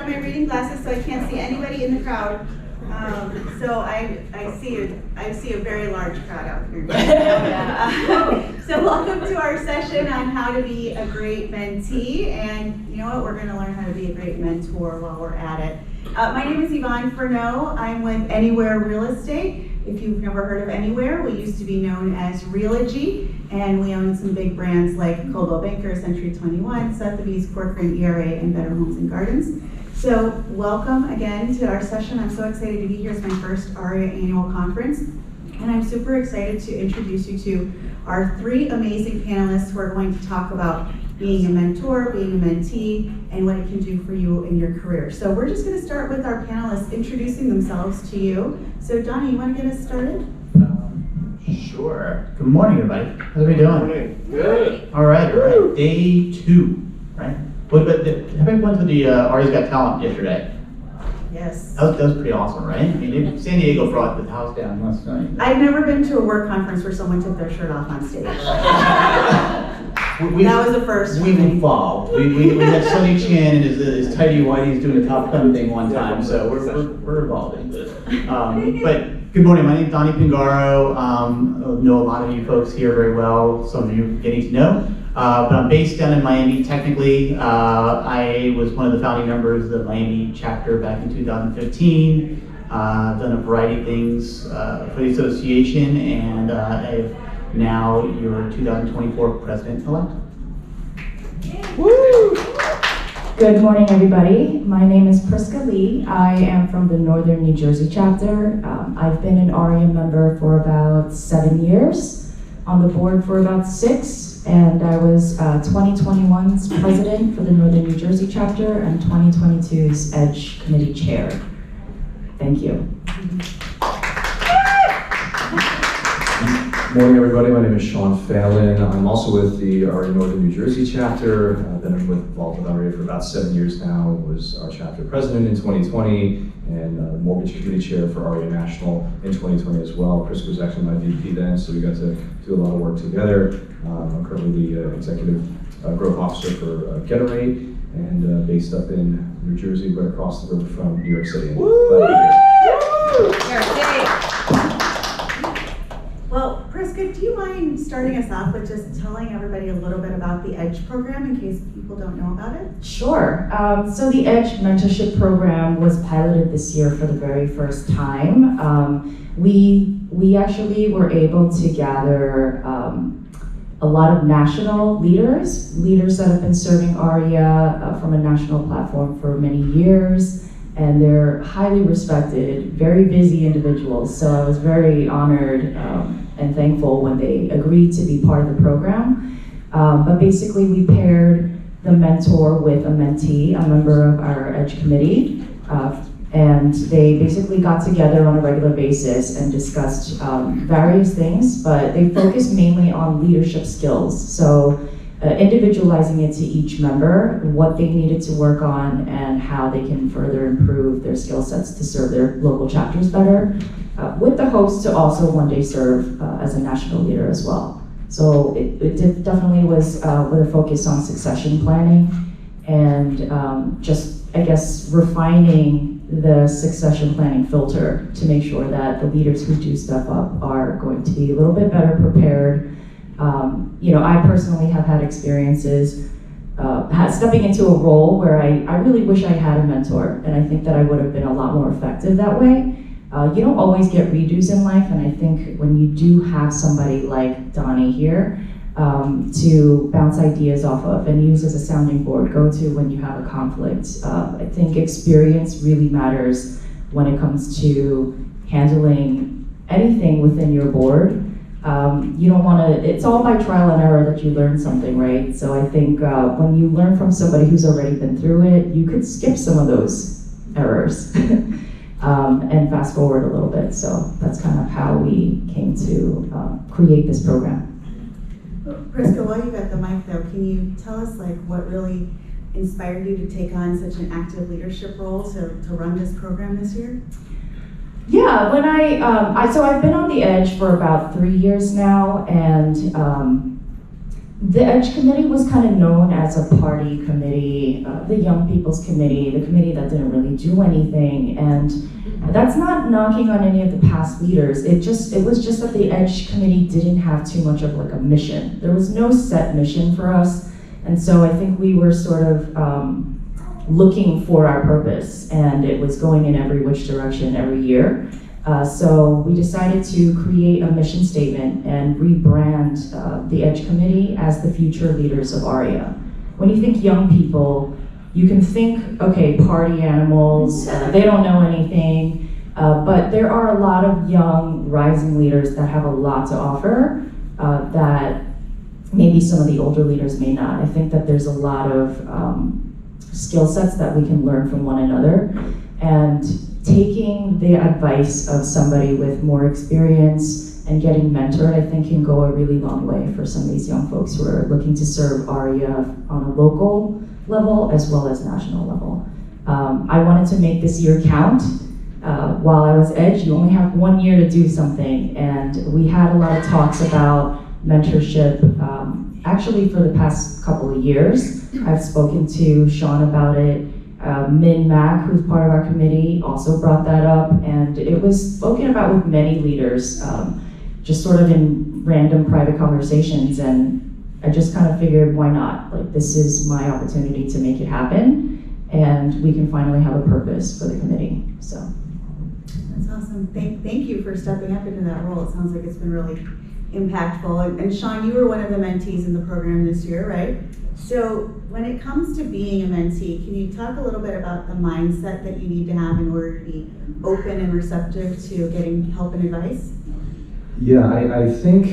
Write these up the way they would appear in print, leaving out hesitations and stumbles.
on my reading glasses so I can't see anybody in the crowd. So I see a very large crowd out here. So welcome to our session on how to be a great mentee, and you know what, we're going to learn how to be a great mentor while we're at it. My name is Ivonne Furneaux. I'm with Anywhere Real Estate. If you've never heard of Anywhere, we used to be known as Realogy, and we own some big brands like Coldwell Banker, Century 21, Sotheby's, Corcoran, AREAA, and Better Homes and Gardens. So welcome again to our session. I'm so excited to be here. It's my first AREAA annual conference, and I'm super excited to introduce you to our three amazing panelists who are going to talk about being a mentor, being a mentee, and what it can do for you in your career. So we're just going to start with our panelists introducing themselves to you. So Donnie, you want to get us started? Sure. Good morning, everybody. How's we doing? Good. All right. Day 2, right? But everybody went to the AREAA's Got Talent yesterday. Yes. That was pretty awesome, right? I mean, San Diego brought the house down last night. I've never been to a work conference where someone took their shirt off on stage. That was the first. We've evolved. We had Sonny Chan and his tidy whities doing a Top Gun thing one time, so we're evolving. But good morning. My name is Donnie Pingaro. I know a lot of you folks here very well. Some of you getting to know. But I'm based down in Miami. Technically, I was one of the founding members of the Miami chapter back in 2015. I've done a variety of things for the association, and I'm now your 2024 president-elect. Woo! Good morning, everybody. My name is Prisca. I am from the Northern New Jersey chapter. I've been an AREAA member for about 7 years, on the board for about 6. And I was 2021's president for the Northern New Jersey chapter and 2022's EDGE committee chair. Thank you. Good morning, everybody. My name is Sean Phalon. I'm also with the AREAA Northern New Jersey chapter. I've been involved with AREAA for about 7 years now. Was our chapter president in 2020 and mortgage committee chair for AREAA National in 2020 as well. Prisca was actually my VP then, so we got to do a lot of work together. I'm currently the executive growth officer for Generate and based up in New Jersey, right across the river from New York City. Well, Prisca, do you mind starting us off with just telling everybody a little bit about the EDGE program in case people don't know about it? Sure. So the EDGE mentorship program was piloted this year for the very first time. We actually were able to gather a lot of national leaders that have been serving AREAA from a national platform for many years, and they're highly respected, very busy individuals. So I was very honored and thankful when they agreed to be part of the program. But basically we paired the mentor with a mentee, a member of our EDGE committee, and they basically got together on a regular basis and discussed various things, but they focused mainly on leadership skills. So individualizing it to each member, what they needed to work on and how they can further improve their skill sets to serve their local chapters better, with the hopes to also one day serve as a national leader as well. So it definitely was with a focus on succession planning and just, I guess, refining the succession planning filter to make sure that the leaders who do step up are going to be a little bit better prepared. I personally have had experiences stepping into a role where I really wish I had a mentor, and I think that I would have been a lot more effective that way. You don't always get redos in life, and I think when you do have somebody like Donnie here to bounce ideas off of and use as a sounding board, go to when you have a conflict. I think experience really matters when it comes to handling anything within your board. You don't want to, it's all by trial and error that you learn something, right? So I think when you learn from somebody who's already been through it, you could skip some of those errors and fast forward a little bit. So that's kind of how we came to create this program. Prisca, while you got the mic though, can you tell us what really inspired you to take on such an active leadership role to run this program this year? Yeah, when so I've been on the EDGE for about 3 years now, and The EDGE committee was kind of known as a party committee, the young people's committee, the committee that didn't really do anything. And that's not knocking on any of the past leaders. It was just that the EDGE committee didn't have too much of like a mission. There was no set mission for us. And so I think we were sort of looking for our purpose, and it was going in every which direction every year. So we decided to create a mission statement and rebrand the EDGE committee as the future leaders of AREAA. When you think young people, you can think, okay, party animals, they don't know anything, but there are a lot of young rising leaders that have a lot to offer that maybe some of the older leaders may not. I think that there's a lot of skill sets that we can learn from one another, and taking the advice of somebody with more experience and getting mentored, I think, can go a really long way for some of these young folks who are looking to serve AREAA on a local level as well as national level. I wanted to make this year count. While I was EDGE, you only have 1 year to do something, and we had a lot of talks about mentorship. Actually, for the past couple of years, I've spoken to Sean about it. Min Mac, who's part of our committee, also brought that up, and it was spoken about with many leaders, just sort of in random private conversations, and I just kind of figured, why not? Like, this is my opportunity to make it happen, and we can finally have a purpose for the committee, so. That's awesome. Thank you for stepping up into that role. It sounds like it's been really impactful. And Sean, you were one of the mentees in the program this year, right? So when it comes to being a mentee, can you talk a little bit about the mindset that you need to have in order to be open and receptive to getting help and advice? Yeah, I think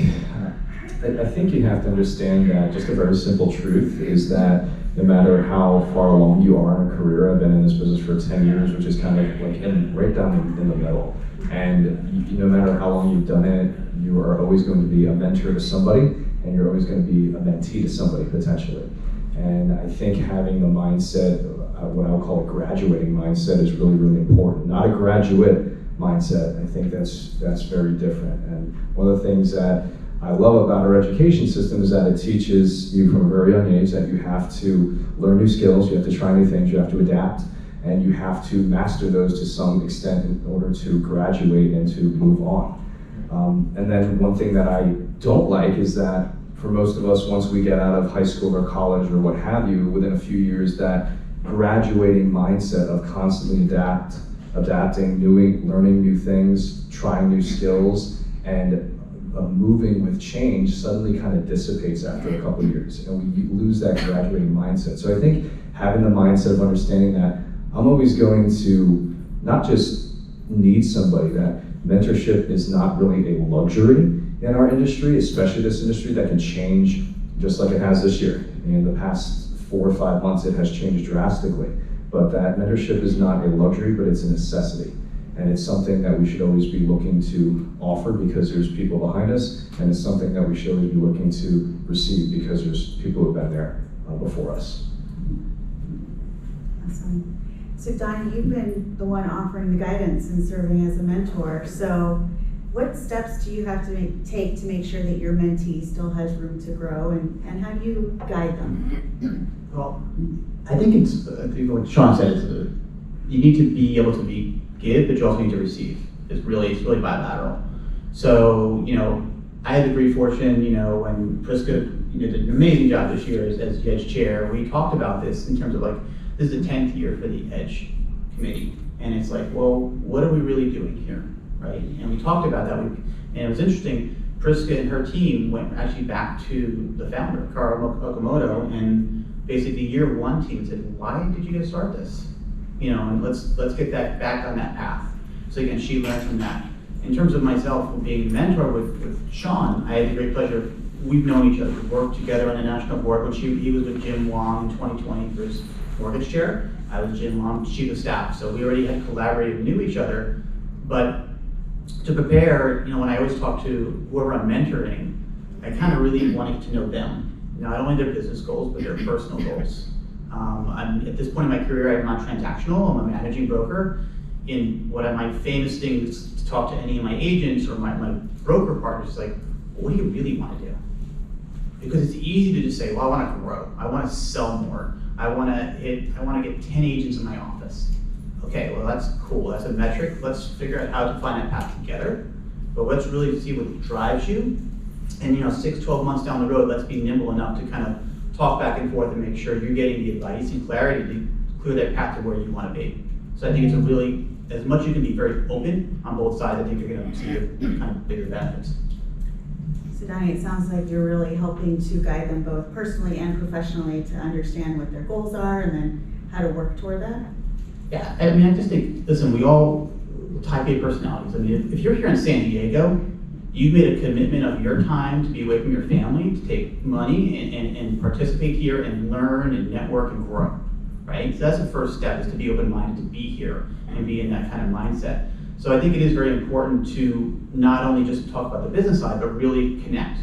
you have to understand that just a very simple truth is that no matter how far along you are in a career, I've been in this business for 10 years, which is kind of like right down in the middle. And no matter how long you've done it, you are always going to be a mentor to somebody, and you're always going to be a mentee to somebody potentially. And I think having the mindset, what I would call a graduating mindset, is really, really important. Not a graduate mindset. I think that's very different. And one of the things that I love about our education system is that it teaches you from a very young age that you have to learn new skills, you have to try new things, you have to adapt, and you have to master those to some extent in order to graduate and to move on. And then one thing that I don't like is that for most of us, once we get out of high school or college or what have you, within a few years, that graduating mindset of constantly adapting, learning new things, trying new skills, and moving with change suddenly kind of dissipates after a couple of years, and we lose that graduating mindset. So I think having the mindset of understanding that I'm always going to not just need somebody, that mentorship is not really a luxury in our industry, especially this industry that can change just like it has this year. In the past 4 or 5 months, it has changed drastically. But that mentorship is not a luxury, but it's a necessity. And it's something that we should always be looking to offer because there's people behind us, and it's something that we should always be looking to receive because there's people who have been there before us. Awesome. So Donnie, you've been the one offering the guidance and serving as a mentor. So what steps do you have to take to make sure that your mentee still has room to grow, and how do you guide them? Well, I think what Sean said is you need to be able to give, but you also need to receive. It's really bilateral. So, I had the great fortune, when Prisca did an amazing job this year as EDGE chair. We talked about this in terms of this is the 10th year for the EDGE committee. And it's like, well, what are we really doing here, right? And we talked about that. And it was interesting, Prisca and her team went actually back to the founder, Carl Okamoto, and basically year one team said, why did you guys start this? And let's get that back on that path. So again, she learned from that. In terms of myself being a mentor with Sean, I had the great pleasure. We've known each other. We've worked together on the national board. When he was with Jim Wong in 2020 for his mortgage chair. I was Jim Wong, chief of staff. So we already had collaborated, knew each other. But to prepare, when I always talk to whoever I'm mentoring, I kind of really wanted to know them. Not only their business goals, but their personal goals. I'm at this point in my career, I'm not transactional. I'm a managing broker. In what my famous thing is to talk to any of my agents or my broker partners, like, what do you really want to do? Because it's easy to just say, well, I want to grow, I want to sell more, I want to get 10 agents in my office. Okay, well that's cool, that's a metric. Let's figure out how to find that path together. But let's really see what drives you. And 6, 12 months down the road, let's be nimble enough to kind of talk back and forth and make sure you're getting the advice and clarity to clear that path to where you want to be. So I think it's a really, as much as you can be very open on both sides, I think you're going to see the kind of bigger benefits. So Donnie, it sounds like you're really helping to guide them both personally and professionally to understand what their goals are and then how to work toward that. Yeah, I mean, I just think, listen, we all type A personalities. I mean, if you're here in San Diego, you've made a commitment of your time to be away from your family, to take money and participate here and learn and network and grow, right? So that's the first step, is to be open-minded, to be here and be in that kind of mindset. So I think it is very important to not only just talk about the business side, but really connect.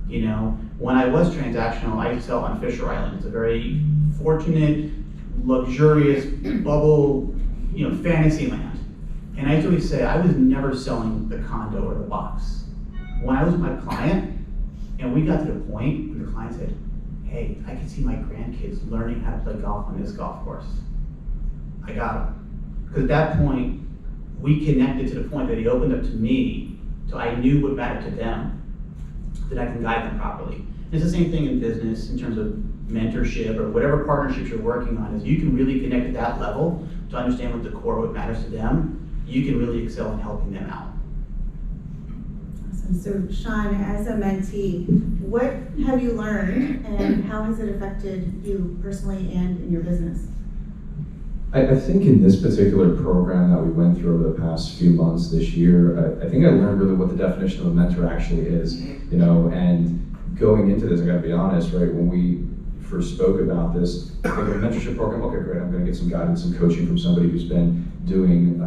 When I was transactional, I used to sell on Fisher Island. It's a very fortunate, luxurious bubble, fantasy land. And I used to always say, I was never selling the condo or the box. When I was with my client, and we got to the point where the client said, hey, I can see my grandkids learning how to play golf on this golf course. I got them. Because at that point, we connected to the point that he opened up to me, so I knew what mattered to them, that I can guide them properly. And it's the same thing in business in terms of mentorship or whatever partnerships you're working on, is you can really connect at that level to understand what the core, what matters to them. You can really excel in helping them out. Awesome. So Sean, as a mentee, what have you learned and how has it affected you personally and in your business? I think in this particular program that we went through over the past few months this year, I think I learned really what the definition of a mentor actually is, and going into this, I gotta be honest, right, when we first spoke about this, I think a mentorship program, okay, great, I'm gonna get some guidance and coaching from somebody who's been doing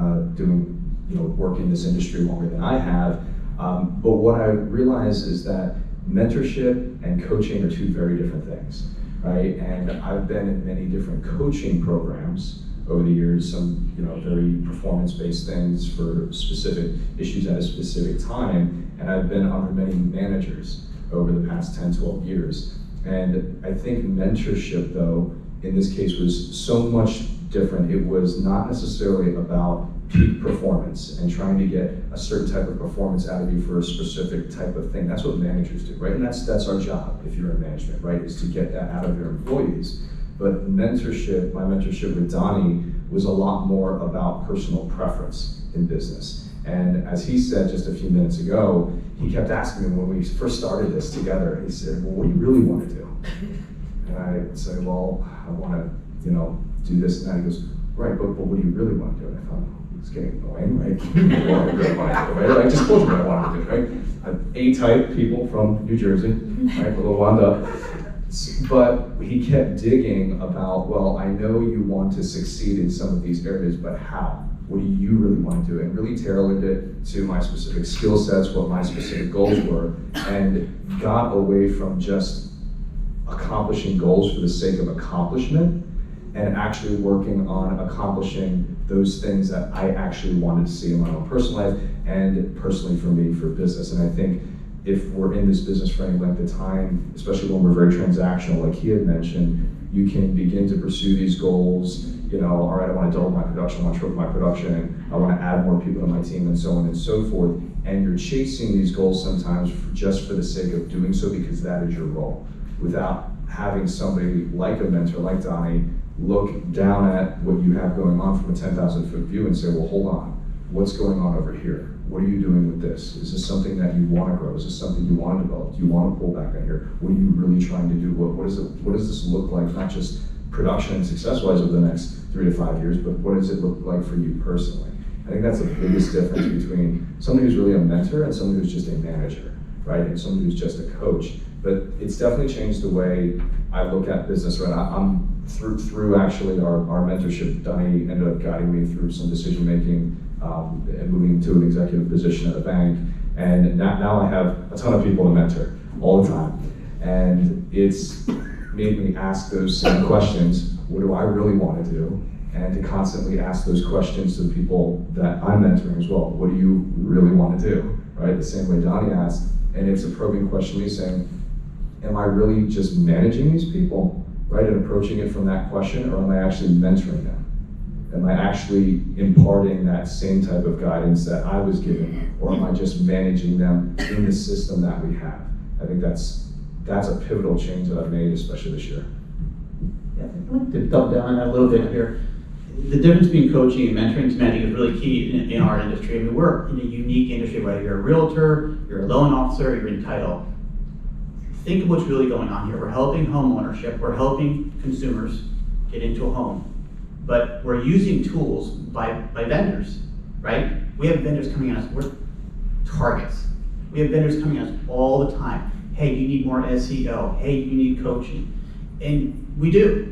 work in this industry longer than I have. But what I realized is that mentorship and coaching are two very different things, right? And I've been in many different coaching programs over the years, some very performance-based things for specific issues at a specific time, and I've been under many managers over the past 10, 12 years. And I think mentorship, though, in this case was so much different. It was not necessarily about peak performance and trying to get a certain type of performance out of you for a specific type of thing. That's what managers do, right? And that's our job if you're in management, right? Is to get that out of your employees. But mentorship, my mentorship with Donnie, was a lot more about personal preference in business. And as he said just a few minutes ago, he kept asking me when we first started this together, he said, well, what do you really want to do? And I would say, well, I want to, do this and that. He goes, right, but what do you really want to do? And I thought, it's getting annoying, right? What do I really want to do, right? I just told you what I wanted to do, right? I'm A-type people from New Jersey, right? A little wound up. But he kept digging about, well, I know you want to succeed in some of these areas, but how? What do you really want to do? And really tailored it to my specific skill sets, what my specific goals were, and got away from just accomplishing goals for the sake of accomplishment and actually working on accomplishing those things that I actually wanted to see in my own personal life and personally for me for business. And I think if we're in this business for any length of time, especially when we're very transactional, like he had mentioned, you can begin to pursue these goals. All right, I want to double my production, I want to triple my production, I want to add more people to my team, and so on and so forth. And you're chasing these goals sometimes just for the sake of doing so because that is your role, without having somebody like a mentor, like Donnie, look down at what you have going on from a 10,000-foot view and say, well, hold on, what's going on over here? What are you doing with this? Is this something that you want to grow? Is this something you want to develop? Do you want to pull back on here? What are you really trying to do? What does this look like, not just production and success-wise over the next 3 to 5 years, but what does it look like for you personally? I think that's the biggest difference between somebody who's really a mentor and somebody who's just a manager, right? And somebody who's just a coach. But it's definitely changed the way I look at business, right? I'm through actually our mentorship, Donnie ended up guiding me through some decision making and moving to an executive position at a bank. And now I have a ton of people to mentor all the time. And it's made me ask those same questions. What do I really want to do? And to constantly ask those questions to the people that I'm mentoring as well. What do you really want to do? Right? The same way Donnie asked. And it's a probing question, me saying, am I really just managing these people, right, and approaching it from that question, or am I actually mentoring them? Am I actually imparting that same type of guidance that I was given, or am I just managing them in the system that we have? I think that's a pivotal change that I've made, especially this year. Yeah, I'd like to double down on that a little bit here. The difference between coaching and mentoring to me, I think, is really key in our industry. I mean, we're in a unique industry, whether you're a realtor, you're a loan officer, you're in title. Think of what's really going on here. We're helping home ownership, we're helping consumers get into a home, but we're using tools by vendors, right? We have vendors coming at us, we're targets. We have vendors coming at us all the time. Hey, you need more SEO. Hey, you need coaching. And we do.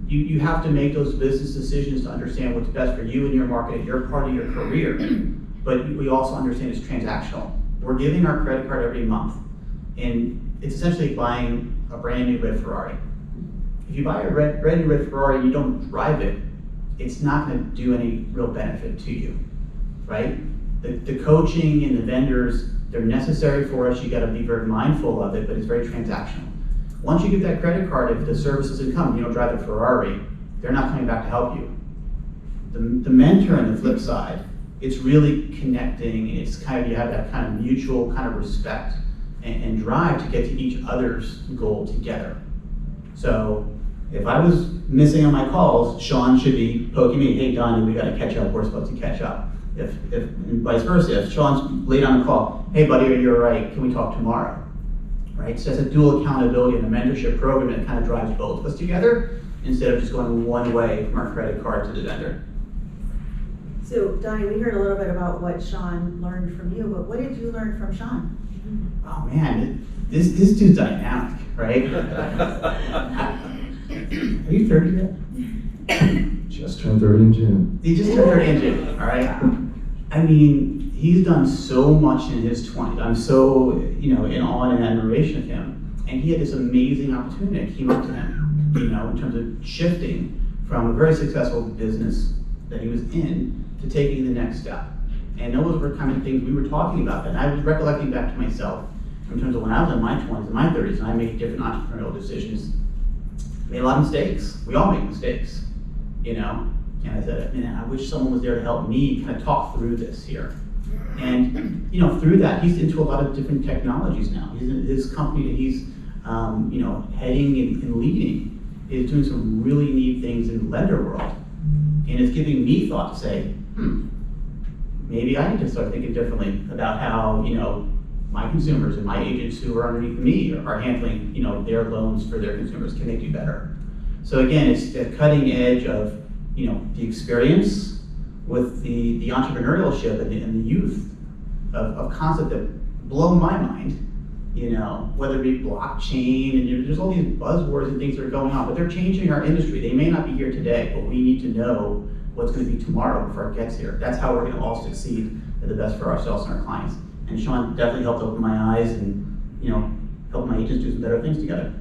You have to make those business decisions to understand what's best for you and your market, your part of your career. But we also understand it's transactional. We're giving our credit card every month, and it's essentially buying a brand new red Ferrari. If you buy a brand new red Ferrari and you don't drive it, it's not going to do any real benefit to you, right? The coaching and the vendors, they're necessary for us. You got to be very mindful of it, but it's very transactional. Once you get that credit card, if the service doesn't come, you don't drive the Ferrari, they're not coming back to help you. The mentor on the flip side, it's really connecting, and it's kind of, you have that kind of mutual kind of respect and drive to get to each other's goal together. So if I was missing on my calls, Sean should be poking me, hey Donnie, we gotta catch up, we're supposed to catch up. If and vice versa, if Sean's late on the call, hey buddy, you're right, can we talk tomorrow? Right, so that's a dual accountability in a mentorship program that kind of drives both of us together instead of just going one way from our credit card to the vendor. So Donnie, we heard a little bit about what Sean learned from you, but what did you learn from Sean? Oh man, this dude's dynamic, right? Are you 30 yet? Just turned 30 in June. He just turned 30 in June, all right? I mean, he's done so much in his 20s. I'm so, in awe and admiration of him. And he had this amazing opportunity that came up to him, in terms of shifting from a very successful business that he was in to taking the next step. And those were kind of things we were talking about. And I was recollecting back to myself in terms of when I was in my 20s and my 30s, and I made different entrepreneurial decisions. I made a lot of mistakes. We all make mistakes, And I said, man, I wish someone was there to help me kind of talk through this here. And, through that, he's into a lot of different technologies now. His company that he's, heading and leading is doing some really neat things in the lender world. And it's giving me thought to say, maybe I need to start thinking differently about how, my consumers and my agents who are underneath me are handling, their loans for their consumers. Can they do better? So again, it's the cutting edge of, the experience with the entrepreneurship and the youth of concept that blow my mind, whether it be blockchain, and there's all these buzzwords and things that are going on, but they're changing our industry. They may not be here today, but we need to know what's going to be tomorrow before it gets here. That's how we're going to all succeed at the best for ourselves and our clients. And Sean definitely helped open my eyes and, help my agents do some better things together.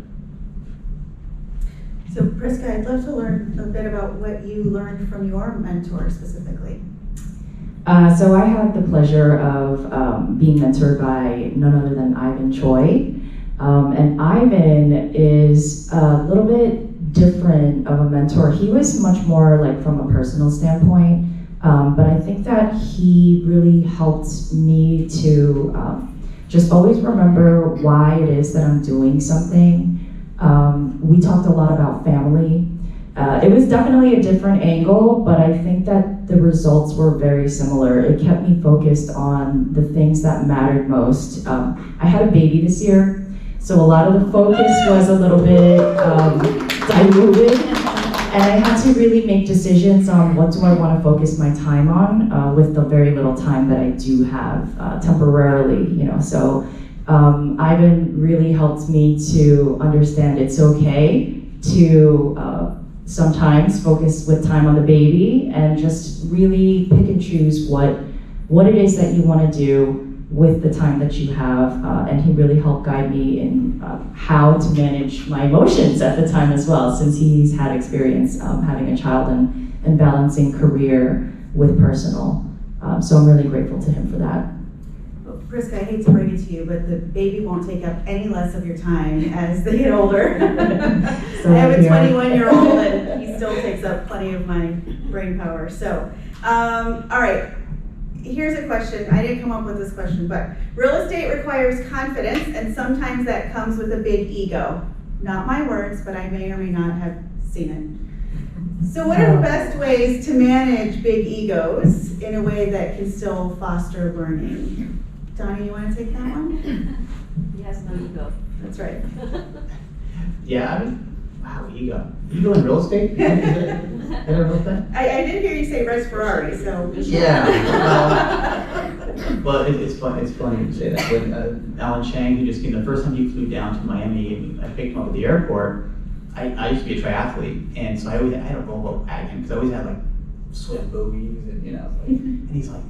So Prisca, I'd love to learn a bit about what you learned from your mentor specifically. So I had the pleasure of being mentored by none other than Ivonne Choi. And Ivonne is a little bit different of a mentor. He was much more like from a personal standpoint, but I think that he really helped me to just always remember why it is that I'm doing something. We talked a lot about family. It was definitely a different angle, but I think that the results were very similar. It kept me focused on the things that mattered most. I had a baby this year, so a lot of the focus was a little bit diluted, and I had to really make decisions on what do I want to focus my time on with the very little time that I do have temporarily, So Ivonne really helped me to understand it's okay to sometimes focus with time on the baby and just really pick and choose what it is that you want to do with the time that you have. And he really helped guide me in how to manage my emotions at the time as well, since he's had experience having a child and balancing career with personal. So I'm really grateful to him for that. Prisca, I hate to break it to you, but the baby won't take up any less of your time as they get older. So I have a here. 21-year-old and he still takes up plenty of my brain power. So, all right. Here's a question. I didn't come up with this question, but real estate requires confidence, and sometimes that comes with a big ego. Not my words, but I may or may not have seen it. So what are the best ways to manage big egos in a way that can still foster learning? Donnie, you want to take that one? He has no ego. That's right. Yeah, I mean, wow, ego. Ego in real estate? Is that a real thing? I did hear you say Res Ferrari, so. Yeah. Well, it's funny you say that. When Alan Chang, who just came, the first time he flew down to Miami, and I picked him up at the airport. I used to be a triathlete, and so I had a Volvo wagon because I always had like swift bogies, and and he's like,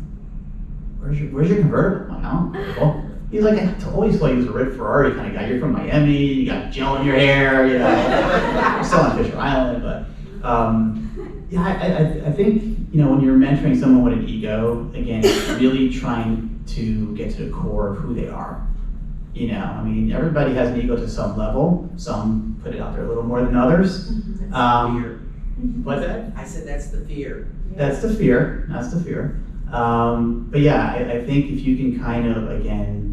"Where's your convertible?" I'm like, "Oh, well." He's like, "I always thought he was a red Ferrari kind of guy. You're from Miami, you got gel in your hair, You're still on Fisher Island, but yeah, I think when you're mentoring someone with an ego, again, it's really trying to get to the core of who they are. I mean, everybody has an ego to some level. Some put it out there a little more than others. Fear. What's that? I said that's the fear. That's the fear. That's the fear. But yeah, I think if you can kind of, again,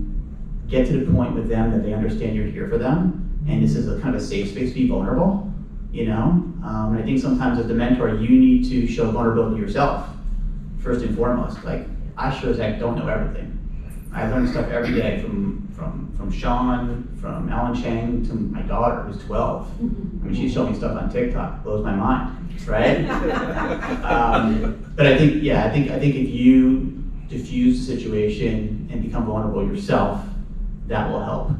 get to the point with them that they understand you're here for them, and this is a kind of a safe space to be vulnerable, and I think sometimes as the mentor, you need to show vulnerability yourself, first and foremost. Like, I sure as heck don't know everything. I learn stuff every day from Sean, from Alan Chang, to my daughter who's 12. I mean, she's showing me stuff on TikTok, blows my mind, right? But I think if you diffuse the situation and become vulnerable yourself, that will help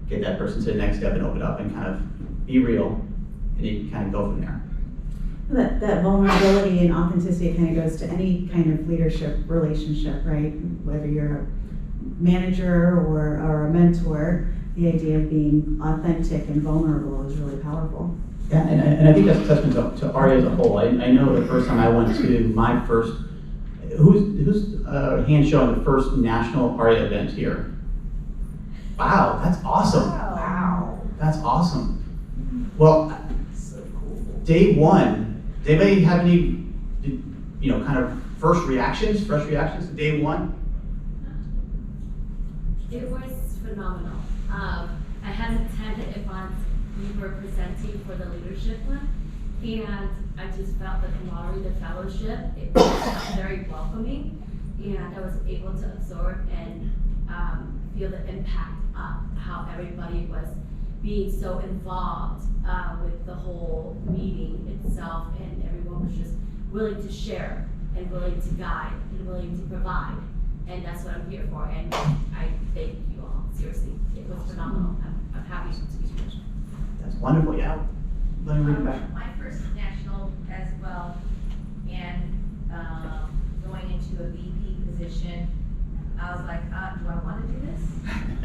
get that person to the next step and open up and kind of be real, and you can kind of go from there. That vulnerability and authenticity kind of goes to any kind of leadership relationship, right? Whether you're a manager or a mentor, the idea of being authentic and vulnerable is really powerful. Yeah, and I think that's a testament to AREAA as a whole. I know the first time I went to my first, who's hand showing the first national AREAA event here? Wow, that's awesome. Wow. That's awesome. Well, So cool. day one, did anybody have any, kind of fresh reactions to day one? It was phenomenal. I hadn't attended Ivonne's, we were presenting for the leadership one, and I just felt the camaraderie, the fellowship, it was very welcoming, and I was able to absorb and feel the impact of how everybody was being so involved with the whole meeting itself, and everyone was just willing to share and willing to guide and willing to provide. And that's what I'm here for, and I thank you all, seriously, it was phenomenal, I'm happy to be here. That's wonderful, yeah. Let me read it back. My first national as well, and going into a VP position, I was like, do I want to do this?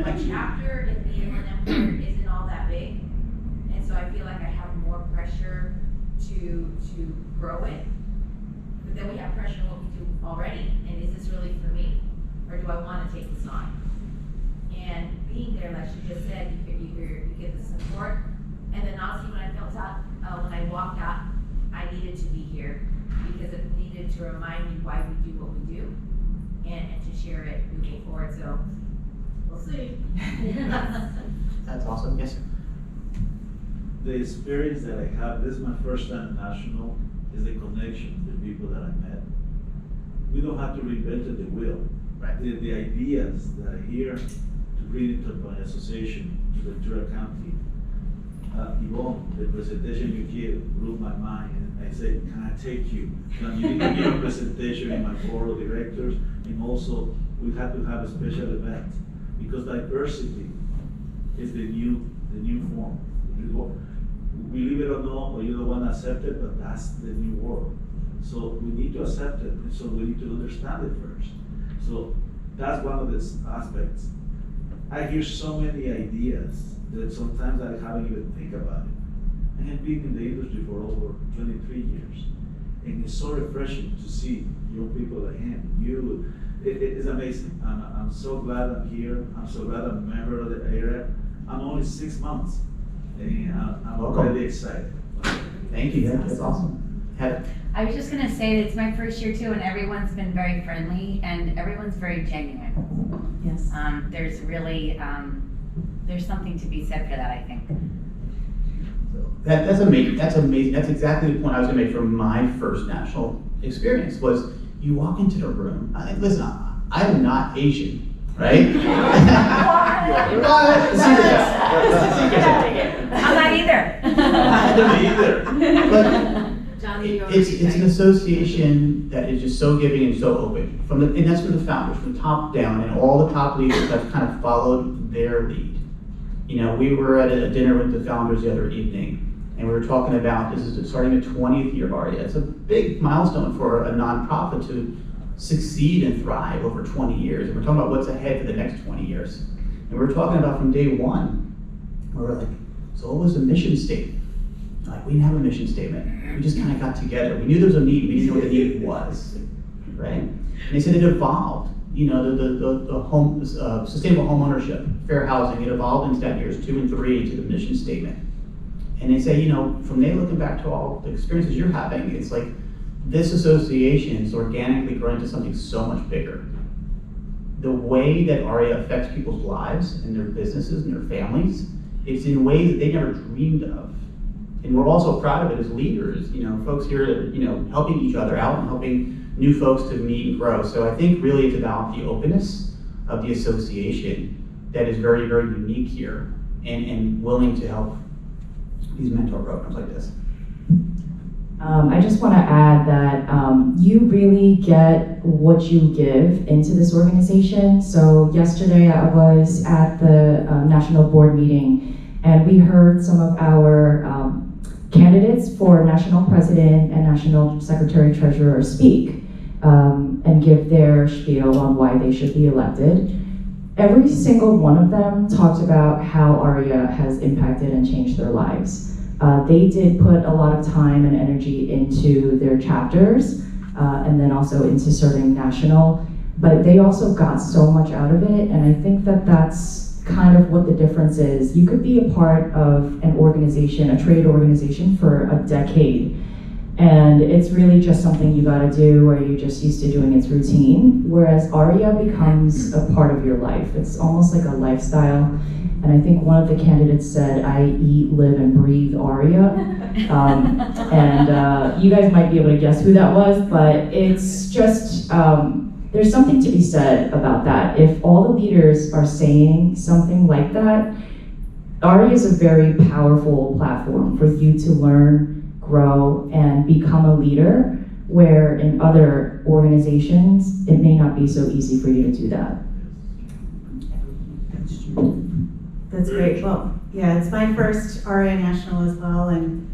My chapter in the Inland isn't all that big, and so I feel like I have more pressure to grow it. But then we have pressure in what we do already, and is this really for me? Or do I want to take this on? And being there, like she just said, you get the support. And then honestly, when I felt out, when I walked out, I needed to be here because it needed to remind me why we do what we do and to share it moving forward. So we'll see. That's awesome, yes, sir. The experience that I have, this is my first time national, is the connection, the people that I met. We don't have to reinvent the wheel. Right. The ideas that are here to bring into my association to Ventura County. Ivonne, the presentation you give blew my mind, and I said, can I take you? You need to give a presentation in my board of directors, and also we have to have a special event because diversity is the new form. Believe it or not, or you don't want to accept it, but that's the new world. So we need to accept it, and so we need to understand it first. So that's one of the aspects. I hear so many ideas that sometimes I haven't even think about it. I have been in the industry for over 23 years, and it's so refreshing to see young people like him, you, It's amazing. I'm so glad I'm here. I'm so glad I'm a member of the AREAA. I'm only 6 months, and I'm Welcome. really excited. Thank you, that's awesome. Heather? I was just gonna say that it's my first year too, and everyone's been very friendly and everyone's very genuine. Yes. There's really, there's something to be said for that, I think. That's amazing. That's amazing. That's exactly the point I was gonna make from my first national experience. Was you walk into the room. Listen, I am not Asian, right? I'm not either. But Johnny, you're it's an association that is just so giving and so open. And that's from the founders, from the top down, and all the top leaders have kind of followed their lead. You know, we were at a dinner with the founders the other evening, and we were talking about this is starting the 20th year of AREAA. It's a big milestone for a nonprofit to succeed and thrive over 20 years. And we're talking about what's ahead for the next 20 years. And we were talking about from day one, we were like, so what was the mission statement? Like, we didn't have a mission statement. We just kind of got together. We knew there was a need. We didn't know what the need was, right? And they said it evolved. You know, the home, sustainable home ownership, fair housing, it evolved into that years 2 and 3 into the mission statement. And they say, you know, from there looking back to all the experiences you're having, it's like this association is organically growing into something so much bigger. The way that AREAA affects people's lives and their businesses and their families, it's in ways that they never dreamed of. And we're also proud of it as leaders, you know, folks here that are, you know, helping each other out and helping new folks to meet and grow. So I think really it's about the openness of the association that is very, very unique here and willing to help these mentor programs like this. I just want to add that you really get what you give into this organization. So yesterday I was at the national board meeting, and we heard some of our candidates for national president and national secretary treasurer speak and give their spiel on why they should be elected. Every single one of them talked about how AREAA has impacted and changed their lives. They did put a lot of time and energy into their chapters and then also into serving national, but they also got so much out of it, and I think that that's kind of what the difference is. You could be a part of an organization, a trade organization, for a decade, and it's really just something you gotta do where you're just used to doing its routine, whereas AREAA becomes a part of your life. It's almost like a lifestyle. And I think one of the candidates said, I eat, live, and breathe AREAA. You guys might be able to guess who that was, but it's just, there's something to be said about that. If all the leaders are saying something like that, AREAA is a very powerful platform for you to learn, grow, and become a leader, where in other organizations, it may not be so easy for you to do that. That's great. Well, yeah, it's my first AREAA National as well, and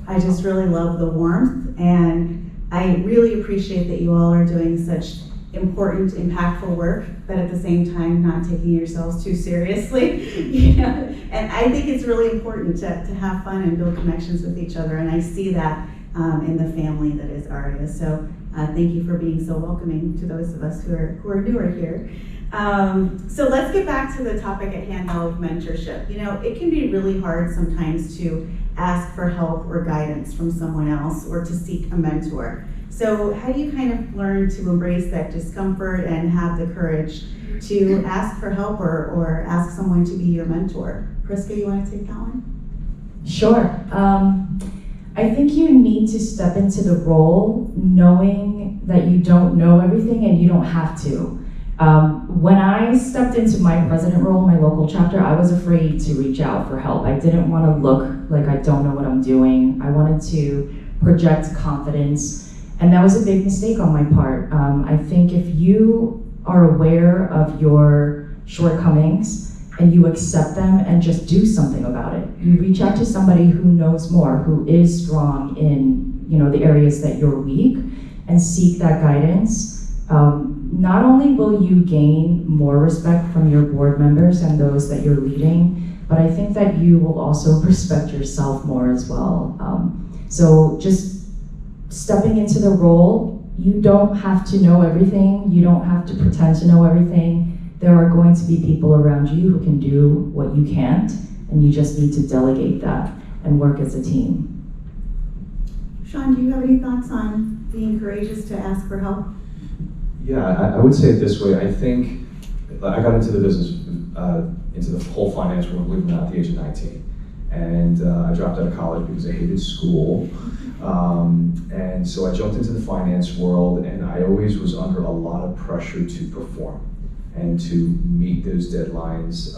I just really love the warmth, and I really appreciate that you all are doing such important, impactful work, but at the same time, not taking yourselves too seriously. You know? And I think it's really important to have fun and build connections with each other, and I see that in the family that is AREAA. So thank you for being so welcoming to those of us who are newer here. So let's get back to the topic at hand now of mentorship. You know, it can be really hard sometimes to ask for help or guidance from someone else or to seek a mentor. So how do you kind of learn to embrace that discomfort and have the courage to ask for help or ask someone to be your mentor? Prisca, you want to take that one? Sure. I think you need to step into the role knowing that you don't know everything and you don't have to. When I stepped into my president role in my local chapter, I was afraid to reach out for help. I didn't want to look like I don't know what I'm doing. I wanted to project confidence, and that was a big mistake on my part. I think if you are aware of your shortcomings and you accept them and just do something about it, you reach out to somebody who knows more, who is strong in, you know, the areas that you're weak, and seek that guidance. Not only will you gain more respect from your board members and those that you're leading, but I think that you will also respect yourself more as well. So just stepping into the role you don't have to know everything. You don't have to pretend to know everything. There are going to be people around you who can do what you can't, and you just need to delegate that and work as a team. Sean, do you have any thoughts on being courageous to ask for help? Yeah, I would say it this way. I think I got into the business, into the whole finance world, believe it or not, at the age of 19. And I dropped out of college because I hated school. And so I jumped into the finance world, and I always was under a lot of pressure to perform and to meet those deadlines.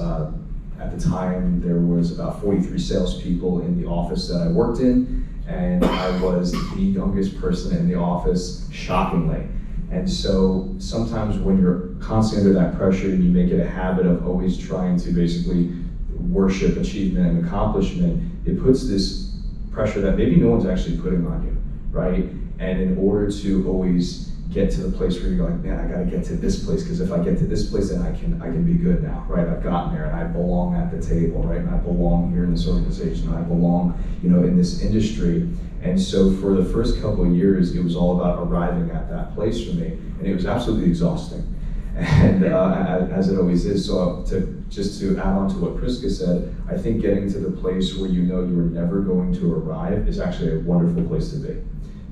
At the time, there was about 43 salespeople in the office that I worked in, and I was the youngest person in the office, shockingly. And so sometimes when you're constantly under that pressure and you make it a habit of always trying to basically worship achievement and accomplishment, it puts this pressure that maybe no one's actually putting on you, right? And in order to always get to the place where you're like, man, I gotta get to this place, because if I get to this place, then I can be good now, right? I've gotten there and I belong at the table, right? And I belong here in this organization, and I belong, in this industry. And so for the first couple of years, it was all about arriving at that place for me, and it was absolutely exhausting. And as it always is. So to add on to what Prisca said, I think getting to the place where you know you are never going to arrive is actually a wonderful place to be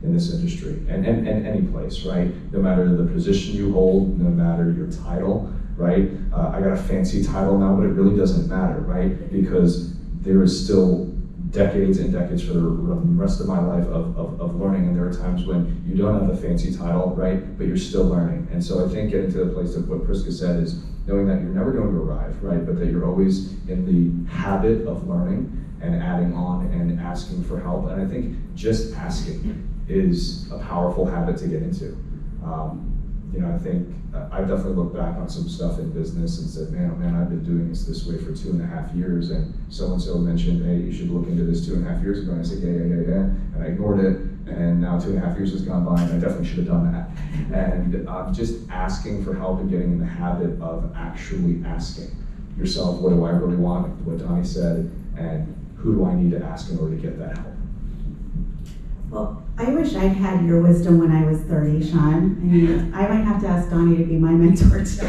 in this industry, and any place, right? No matter the position you hold, no matter your title, right? I got a fancy title now, but it really doesn't matter, right? Because there is still decades and decades for the rest of my life of learning, and there are times when you don't have a fancy title, right? But you're still learning. And so I think getting to the place of what Prisca said is knowing that you're never going to arrive, right? But that you're always in the habit of learning and adding on and asking for help. And I think just asking is a powerful habit to get into. I think I've definitely looked back on some stuff in business and said, man, I've been doing this way for 2.5 years, and so-and-so mentioned, hey, you should look into this 2.5 years ago, and I said, yeah, and I ignored it, and now 2.5 years has gone by, and I definitely should have done that. And just asking for help and getting in the habit of actually asking yourself, what do I really want, what Donnie said, and who do I need to ask in order to get that help? Well, I wish I'd had your wisdom when I was 30, Sean. I mean, I might have to ask Donnie to be my mentor too.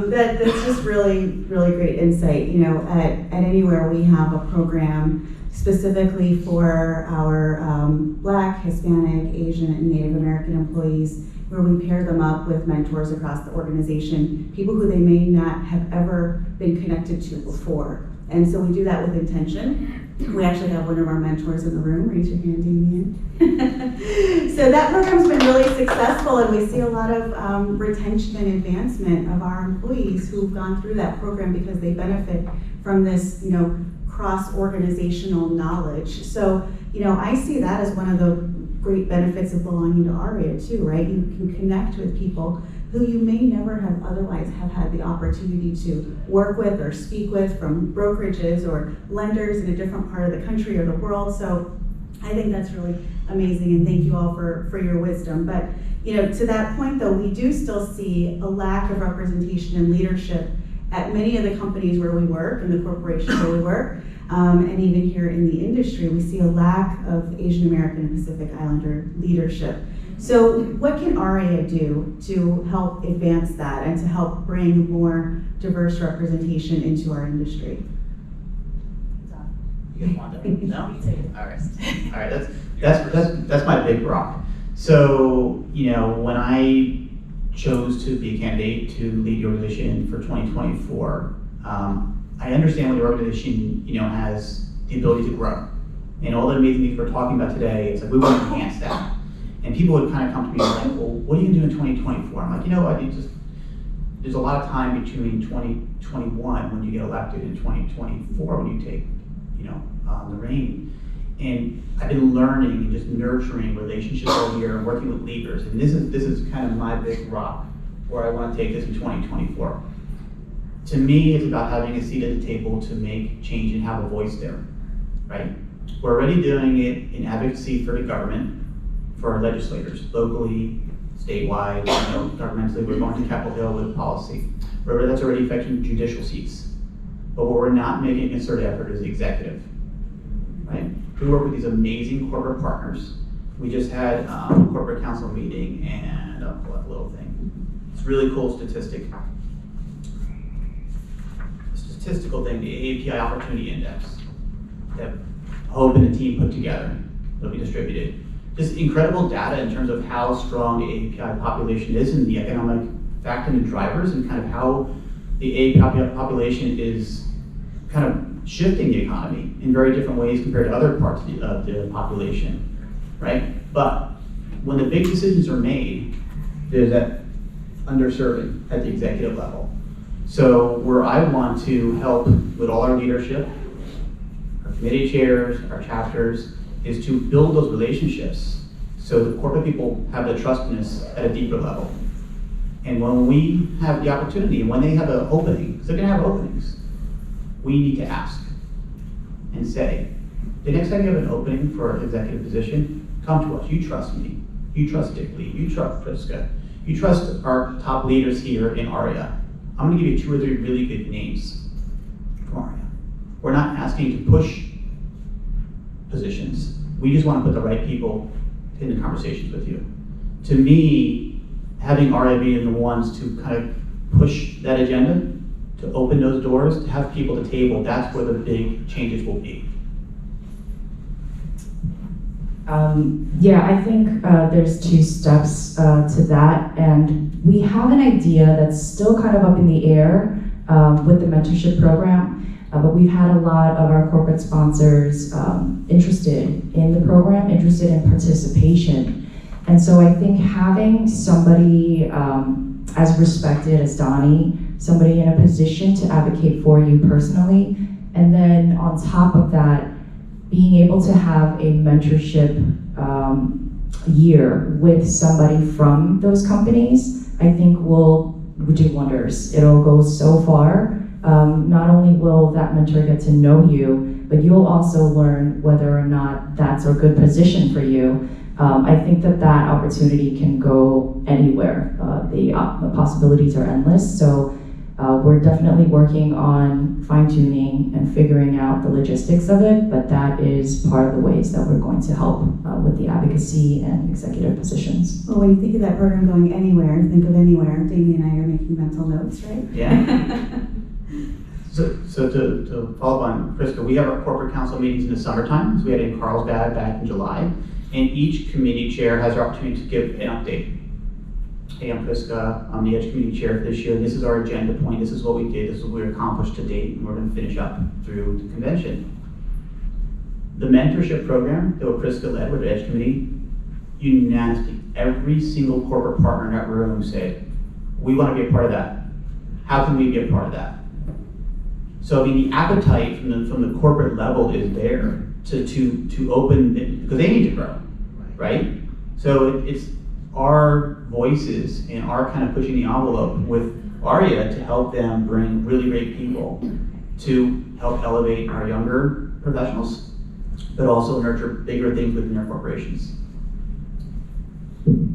That's just really, really great insight. At Anywhere we have a program specifically for our Black, Hispanic, Asian, and Native American employees, where we pair them up with mentors across the organization, people who they may not have ever been connected to before. And so we do that with intention. We actually have one of our mentors in the room. Raise your hand, Damien. So that program's been really successful, and we see a lot of retention and advancement of our employees who've gone through that program because they benefit from this, cross-organizational knowledge. So, I see that as one of the great benefits of belonging to AREAA too, right? You can connect with people who you may never have otherwise have had the opportunity to work with or speak with, from brokerages or lenders in a different part of the country or the world. So I think that's really amazing, and thank you all for your wisdom. But to that point though, we do still see a lack of representation and leadership at many of the companies where we work, in the corporations where we work, and even here in the industry, we see a lack of Asian American and Pacific Islander leadership. So what can AREAA do to help advance that and to help bring more diverse representation into our industry? You guys want that? No? All right. That's my big rock. So, when I chose to be a candidate to lead the organization for 2024, I understand when the organization, has the ability to grow. And all the amazing things we're talking about today, it's like we want to enhance that. And people would kind of come to me and like, well, what are you going to do in 2024? I'm like, there's a lot of time between 2021 when you get elected and 2024 when you take, the reign. And I've been learning and just nurturing relationships all year and working with leaders. And this is kind of my big rock where I want to take this in 2024. To me, it's about having a seat at the table to make change and have a voice there, right? We're already doing it in advocacy for the government, for our legislators, locally, statewide, governmentally. We're going to Capitol Hill with policy. Remember, that's already affecting judicial seats. But what we're not making a concerted effort is the executive, right? We work with these amazing corporate partners. We just had a corporate council meeting and a little thing. It's a really cool statistic. Statistical thing, the API Opportunity Index that Hope and the team put together. It'll be distributed. Just incredible data in terms of how strong the API population is and the economic factor and the drivers and kind of how the API population is kind of shifting the economy in very different ways compared to other parts of the population, right? But when the big decisions are made, there's that underserving at the executive level. So where I want to help with all our leadership, our committee chairs, our chapters, is to build those relationships so the corporate people have the trust in us at a deeper level. And when we have the opportunity, and when they have an opening, because they're gonna have openings, we need to ask and say, the next time you have an opening for an executive position, come to us. You trust me. You trust Dick Lee. You trust Prisca. You trust our top leaders here in AREAA. I'm gonna give you 2 or 3 really good names from AREAA. We're not asking to push positions. We just wanna put the right people in the conversations with you. To me, having AREAA being the ones to kind of push that agenda, to open those doors, to have people at the table, that's where the big changes will be. Yeah, I think there's 2 steps to that, and we have an idea that's still kind of up in the air with the mentorship program, but we've had a lot of our corporate sponsors interested in the program, interested in participation. And so I think having somebody as respected as Donnie, somebody in a position to advocate for you personally, and then on top of that, being able to have a mentorship year with somebody from those companies, I think will do wonders. It'll go so far. Not only will that mentor get to know you, but you'll also learn whether or not that's a good position for you. I think that opportunity can go anywhere. The possibilities are endless. So we're definitely working on fine-tuning and figuring out the logistics of it, but that is part of the ways that we're going to help with the advocacy and executive positions. Well, when you think of that program going anywhere, think of anywhere. Damien and I are making mental notes, right? Yeah. So to follow up on Prisca, we have our corporate council meetings in the summertime. So we had it in Carlsbad back in July. And each committee chair has the opportunity to give an update. Hey, I'm Prisca, I'm the Edge Committee Chair for this year. This is our agenda point. This is what we did. This is what we accomplished to date. And we're going to finish up through the convention. The mentorship program that Prisca led with the Edge Committee, unanimously, every single corporate partner in that room said, we want to be a part of that. How can we be a part of that? So I mean, the appetite from the corporate level is there to open, because they need to grow, right? So it's our voices and our kind of pushing the envelope with AREAA to help them bring really great people to help elevate our younger professionals, but also nurture bigger things within their corporations.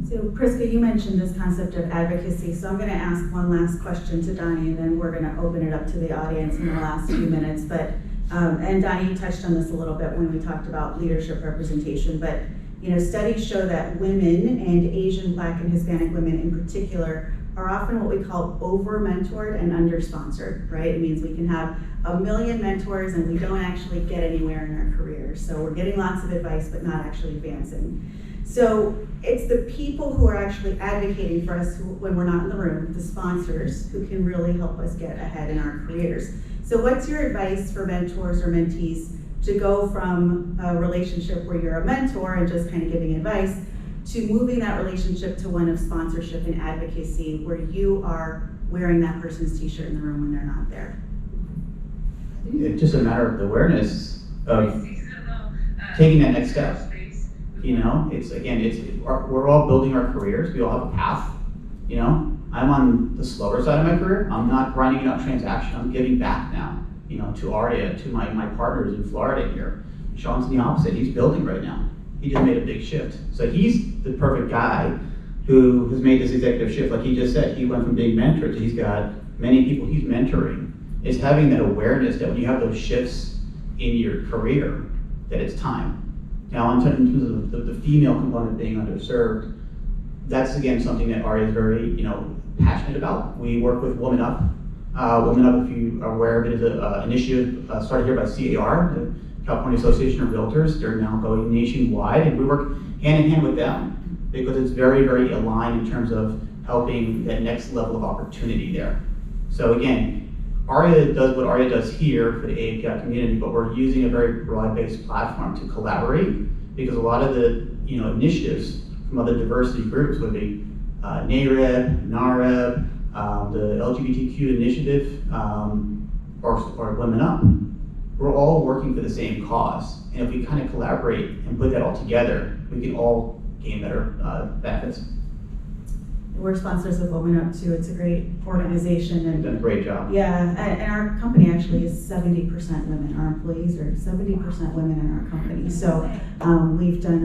So Prisca, you mentioned this concept of advocacy, so I'm going to ask one last question to Donnie, and then we're going to open it up to the audience in the last few minutes. But and Donnie, you touched on this a little bit when we talked about leadership representation, but you know, studies show that women and Asian, Black, and Hispanic women in particular are often what we call over-mentored and under-sponsored, right? It means we can have 1 million mentors and we don't actually get anywhere in our careers. So we're getting lots of advice, but not actually advancing. So it's the people who are actually advocating for us when we're not in the room, the sponsors, who can really help us get ahead in our careers. So what's your advice for mentors or mentees to go from a relationship where you're a mentor and just kind of giving advice to moving that relationship to one of sponsorship and advocacy where you are wearing that person's t-shirt in the room when they're not there? It's just a matter of the awareness of taking that next step. You know, we're all building our careers. We all have a path. You know, I'm on the slower side of my career. I'm not grinding out transaction. I'm giving back now. You know, to AREAA, to my partners in Florida here. Sean's the opposite. He's building right now. He just made a big shift. So he's the perfect guy who has made this executive shift. Like he just said, he went from being mentored to he's got many people he's mentoring. It's having that awareness that when you have those shifts in your career, that it's time. Now, in terms of the female component being underserved, that's again something that AREAA is very, passionate about. We work with Women Up. Women Up, if you are aware of it, is an initiative started here by CAR, the California Association of Realtors. They're now going nationwide, and we work hand in hand with them because it's very, very aligned in terms of helping that next level of opportunity there. So again, AREAA does what AREAA does here for the API community, but we're using a very broad-based platform to collaborate because a lot of the initiatives from other diversity groups, whether it be NAREB, NAREB, the LGBTQ initiative, or Women Up, we're all working for the same cause. And if we kind of collaborate and put that all together, we can all gain better benefits. We're sponsors of Women Up too. It's a great organization, and Done a great job. yeah, and our company actually is 70% women. Our employees are 70% women in our company. So we've done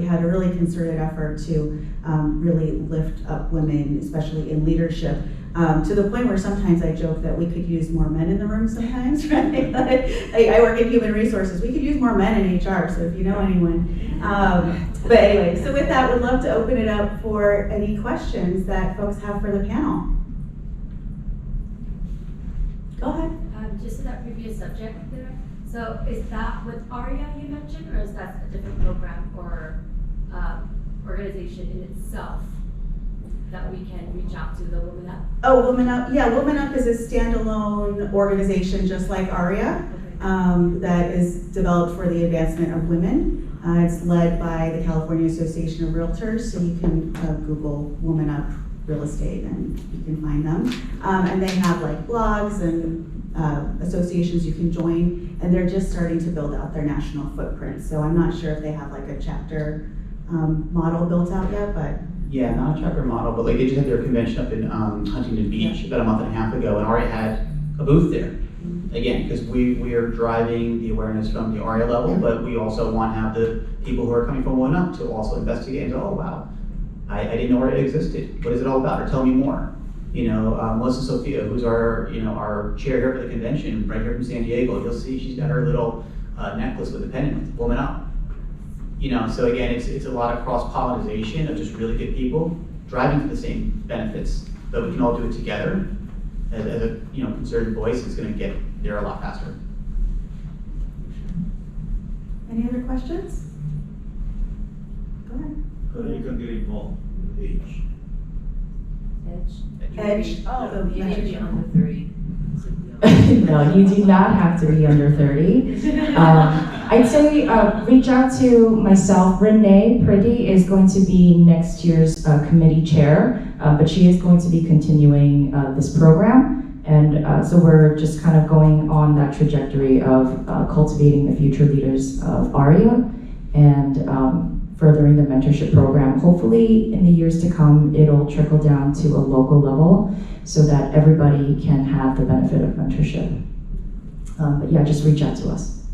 had a really concerted effort to really lift up women, especially in leadership. To the point where sometimes I joke that we could use more men in the room sometimes, right? I work in human resources. We could use more men in HR, so if you know anyone. But anyway, so with that, we'd love to open it up for any questions that folks have for the panel. Go ahead. Just to that previous subject there, so is that with AREAA you mentioned, or is that a different program or organization in itself that we can reach out to, the Women Up? Oh, Women Up, yeah, Women Up is a standalone organization just like AREAA that is developed for the advancement of women. It's led by the California Association of Realtors, so you can Google Women Up Real Estate and you can find them. And they have like blogs and associations you can join, and they're just starting to build out their national footprint. So I'm not sure if they have like a chapter model built out yet, but. Yeah, not a chapter model, but like they just had their convention up in Huntington Beach about a month and a half ago, and AREAA had a booth there. Again, because we are driving the awareness from the AREAA level, but we also want to have the people who are coming from Women Up to also investigate and say, oh wow, I didn't know AREAA existed. What is it all about? Or tell me more. Melissa Sophia, who's our our chair here for the convention, right here from San Diego, you'll see she's got her little necklace with a pendant, Women Up. So again, it's a lot of cross-pollination of just really good people driving for the same benefits, but we can all do it together. As a concerted voice, it's going to get there a lot faster. Any other questions? Go ahead. You can get involved with AGE. Edge. Oh, You need to be under 30. No, you do not have to be under 30. I'd say reach out to myself. Renee Pretty is going to be next year's committee chair, but she is going to be continuing this program. And so we're just kind of going on that trajectory of cultivating the future leaders of AREAA and furthering the mentorship program. Hopefully in the years to come, it'll trickle down to a local level so that everybody can have the benefit of mentorship. But yeah, just reach out to us.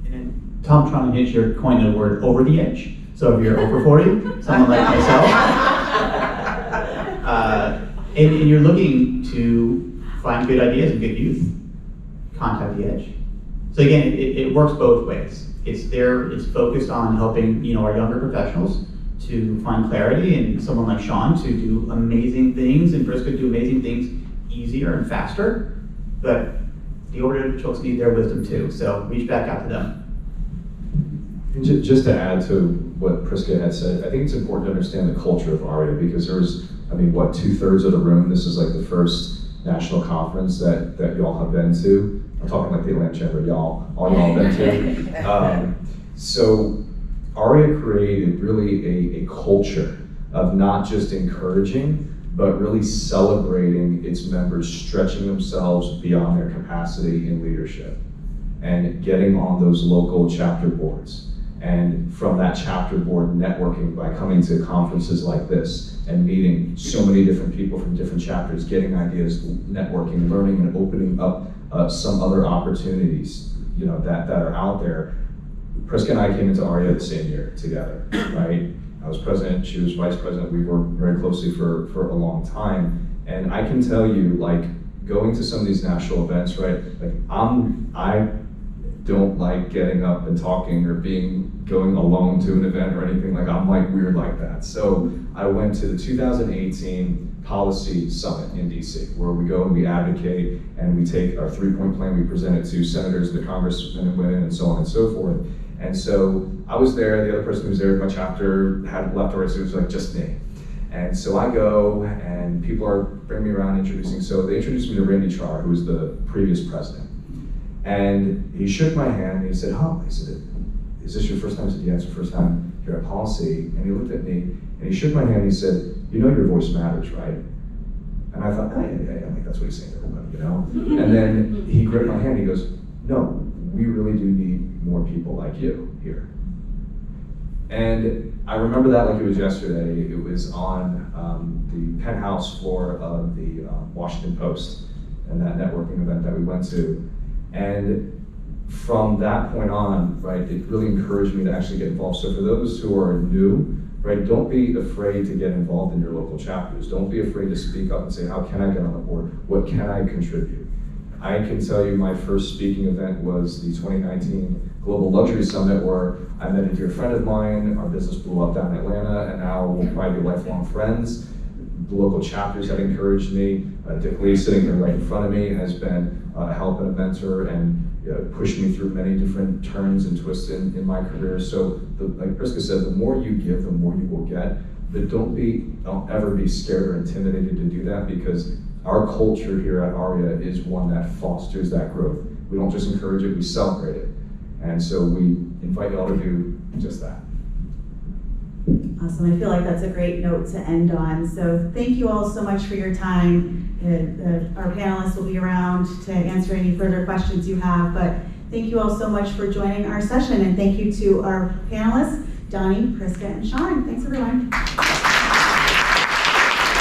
And then Tom Tron and Hitch, you're coined the word over the edge. So if you're over 40, someone like myself, and you're looking to find good ideas and good youth, contact the Edge. So again, it works both ways. It's focused on helping our younger professionals to find clarity, and someone like Sean to do amazing things, and Prisca to do amazing things easier and faster. But the older folks need their wisdom too, so reach back out to them. And just to add to what Prisca had said, I think it's important to understand the culture of AREAA, because there's, 2/3 of the room, this is like the first national conference that y'all have been to. I'm talking like the Atlanta Chamber, all y'all have been to. So AREAA created really a culture of not just encouraging, but really celebrating its members stretching themselves beyond their capacity in leadership and getting on those local chapter boards. And from that chapter board networking by coming to conferences like this and meeting so many different people from different chapters, getting ideas, networking, learning, and opening up some other opportunities, that are out there. Prisca and I came into AREAA the same year together, right? I was president, she was vice president. We worked very closely for a long time. And I can tell you, like, going to some of these national events, right? Like, don't like getting up and talking or going alone to an event or anything. Like, I'm like weird like that. So I went to the 2018 Policy Summit in DC, where we go and we advocate and we take our 3-point plan, we present it to senators, the congressmen and women, and so on and so forth. And so I was there, the other person who was there at my chapter had left already, so it was like just me. And so I go, and people are bringing me around introducing. So they introduced me to Randy Char, who was the previous president. And he shook my hand, and he said, "Huh?" I said, "Is this your first time?" I said, "Yeah, it's your first time here at Policy." And he looked at me, and he shook my hand, and he said, "You know your voice matters, right?" And I thought, yeah, like that's what he's saying to everybody, you know? And then he gripped my hand, he goes, "No, we really do need more people like you here." And I remember that like it was yesterday. It was on the penthouse floor of the Washington Post and that networking event that we went to. And from that point on, right, it really encouraged me to actually get involved. So for those who are new, right, don't be afraid to get involved in your local chapters. Don't be afraid to speak up and say, how can I get on the board? What can I contribute? I can tell you my first speaking event was the 2019 Global Luxury Summit, where I met a dear friend of mine. Our business blew up down in Atlanta, and now we'll probably be lifelong friends. The local chapters have encouraged me. Dick Lee, sitting here right in front of me, has been a help and a mentor and pushed me through many different turns and twists in my career. So, like Prisca said, the more you give, the more you will get. But don't ever be scared or intimidated to do that, because our culture here at AREAA is one that fosters that growth. We don't just encourage it, we celebrate it. And so we invite you all to do just that. Awesome. I feel like that's a great note to end on. So thank you all so much for your time. Our panelists will be around to answer any further questions you have, but thank you all so much for joining our session, and thank you to our panelists, Donnie, Prisca, and Sean. Thanks, everyone.